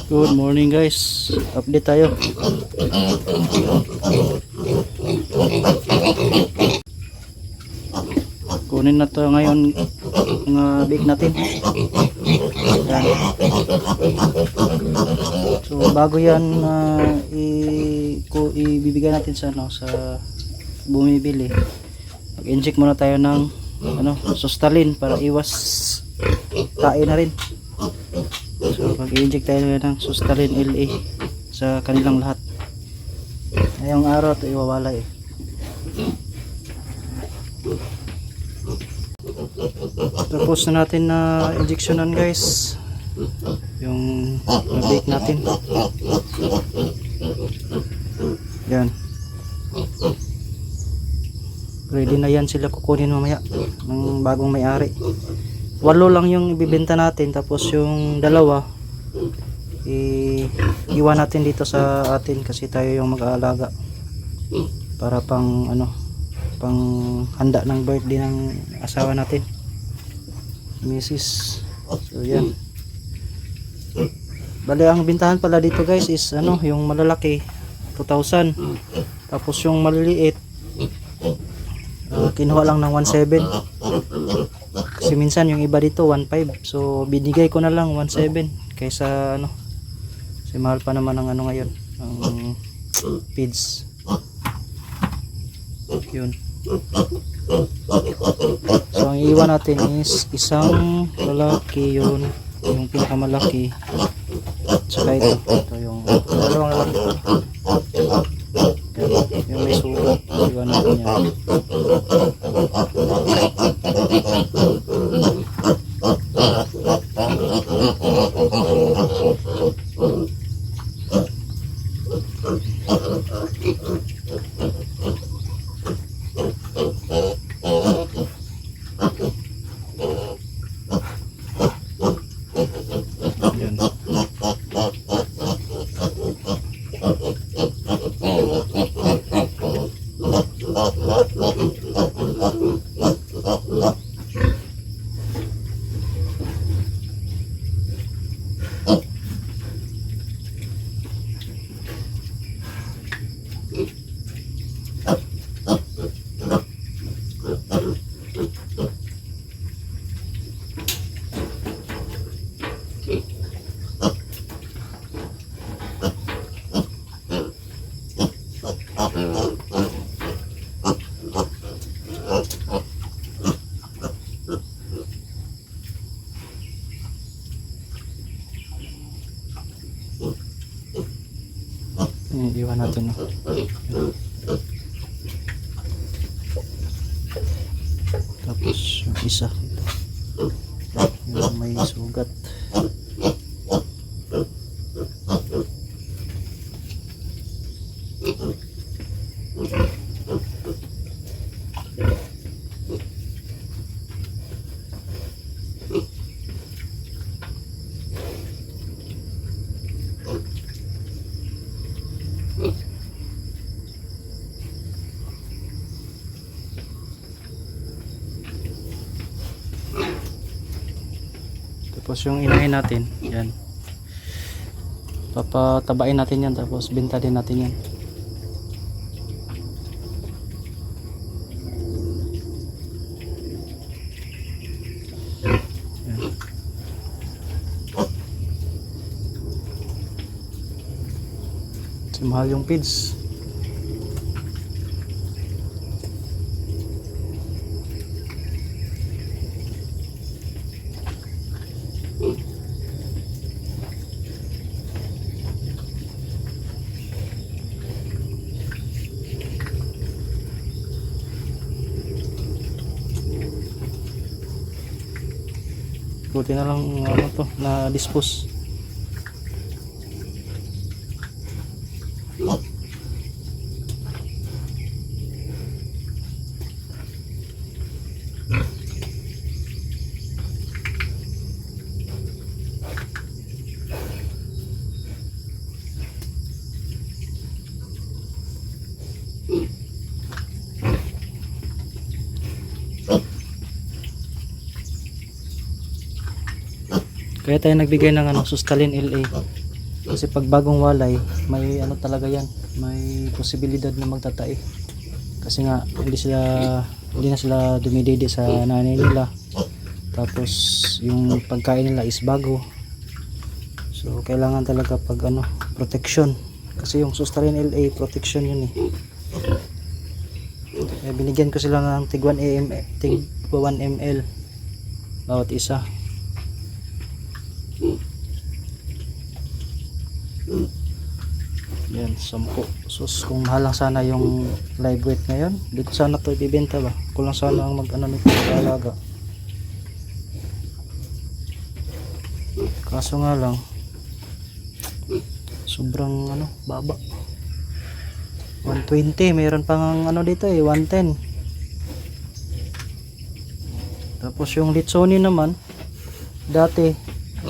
Good morning guys, update tayo. Kunin na to ngayon mga big natin. Yan. So bago yan ibibigay natin sa sa bumibili, mag-inject muna tayo ng Sustalin para iwas tae na rin. So mag-inject tayo ng Sustalin LA sa kanilang lahat. Ngayong araw ito iwawala Tapos na natin na injectionan guys yung bake natin. Yan, ready na yan sila kukunin mamaya ng bagong may-ari. 8 lang yung ibibenta natin, tapos yung 2 iwan natin dito sa atin kasi tayo yung mag-aalaga para pang pang handa ng birthday ng asawa natin, Mrs. So yan, bali ang bintahan pala dito guys is yung malalaki 2,000, tapos yung maliliit kinuha lang ng 1,700 kasi minsan yung iba dito 1,500, so binigay ko na lang 1,700 kaysa kasi mahal pa naman ang ngayon ang feeds. Yun, so ang iwan natin is isang lalaki, yun yung pinakamalaki, saka ito yung dalawang lalaki. Yung may sugat, iwan natin yan. Iwan natin tapos yung isa yung may sugat. Tapos yung inahin natin, yan, papatabain natin yan, tapos benta din natin yan. Yan. Kasi mahal yung feeds. Buti na lang na dispose. Kaya tayo nagbigay ng Sustalin LA Kasi pag bagong walay, may ano talaga yan, may posibilidad na magtatae. Kasi nga hindi na sila dumididi sa nanay nila. Tapos yung pagkain nila is bago. So kailangan talaga pag ano, protection. Kasi yung Sustarin LA protection yun eh. Binigyan ko sila ng tig 1 ml bawat isa. Yan, 10. Sus, kung mahal lang sana yung live weight ngayon, di ko sana to ibibenta ba. Kulang sana ang mag-ano nito, mag-alaga. Kaso nga lang, sobrang ano, baba. 120, mayroon pang ano dito eh, 110. Tapos yung Litsoni naman, dati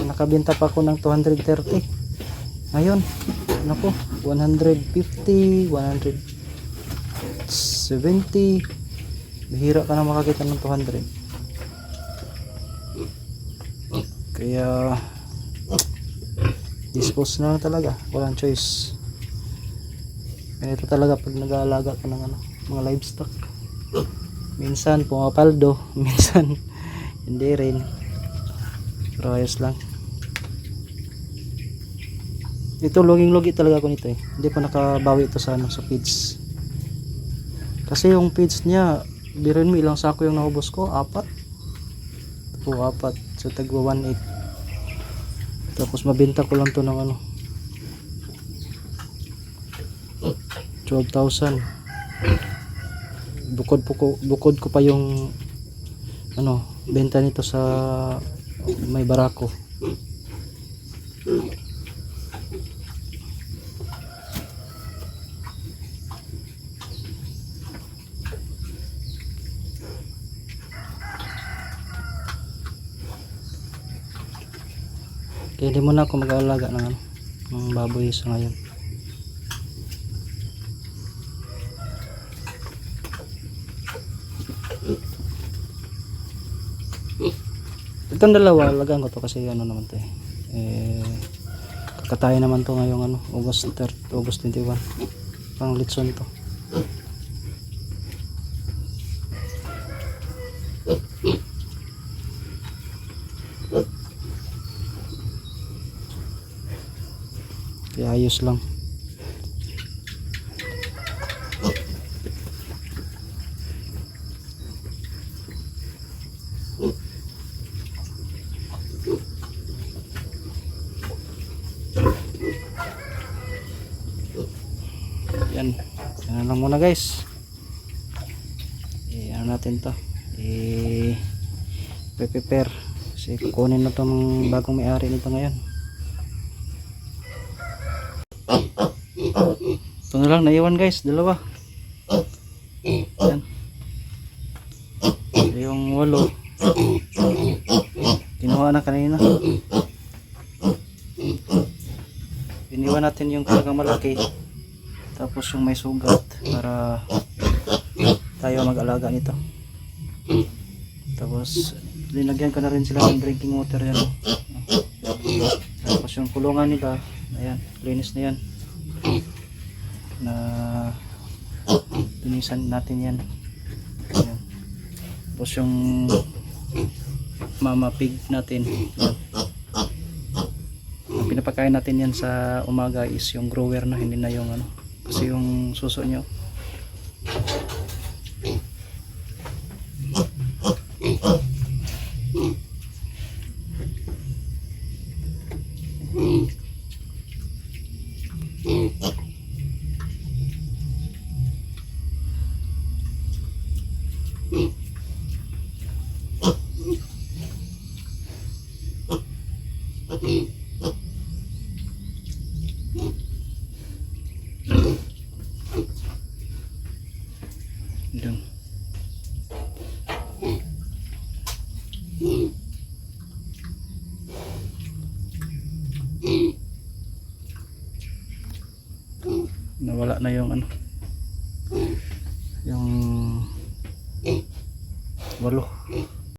nakabenta pa ako ng 230. Ngayon, naku, 150, 170. Bihira ka na makakita ng 200. Kaya dispose na lang talaga, walang choice. Ganito talaga pag nag-aalaga ka ng ano, mga livestock. Minsan pumapaldo, minsan hindi rin, pero ayos lang. Ito loging-logi talaga ako nito eh. Hindi pa nakabawi ito sa ano, sa feeds. Kasi yung feeds niya, birin mo ilang sako yung naubos ko, 4. O 4, so tagwa 1.8. Tapos mabenta ko lang to ng ano, 12,000. Bukod ko pa yung ano, benta nito sa may barako. Kaya hindi muna ako mag-aalaga ng ano, ng baboy sa ngayon. Itong dalawa, lagaan ko to kasi ano naman to eh, kakatayin naman to ngayong ano, August 21. Pang litson to. Kaya ayos lang. Yan. Yan lang muna guys. Ano natin to. Prepare. Kasi kukunin na itong bagong may-ari nito ngayon. Ito na lang naiwan guys, dalawa. Yan. Yung 8 kinuha na kanina. Iniwan natin yung talagang malaki, tapos yung may sugat para tayo mag-alaga nito. Tapos linagyan ko na rin sila ng drinking water yan. Tapos yung kulungan nila, ayan, linis na yan, na linisan natin yan. Ayan. Tapos yung mama pig natin, ayan. Ang pinapakain natin yan sa umaga is yung grower na, hindi na yung ano, kasi yung suso nyo dun. Nawala na yung ano, yung 8.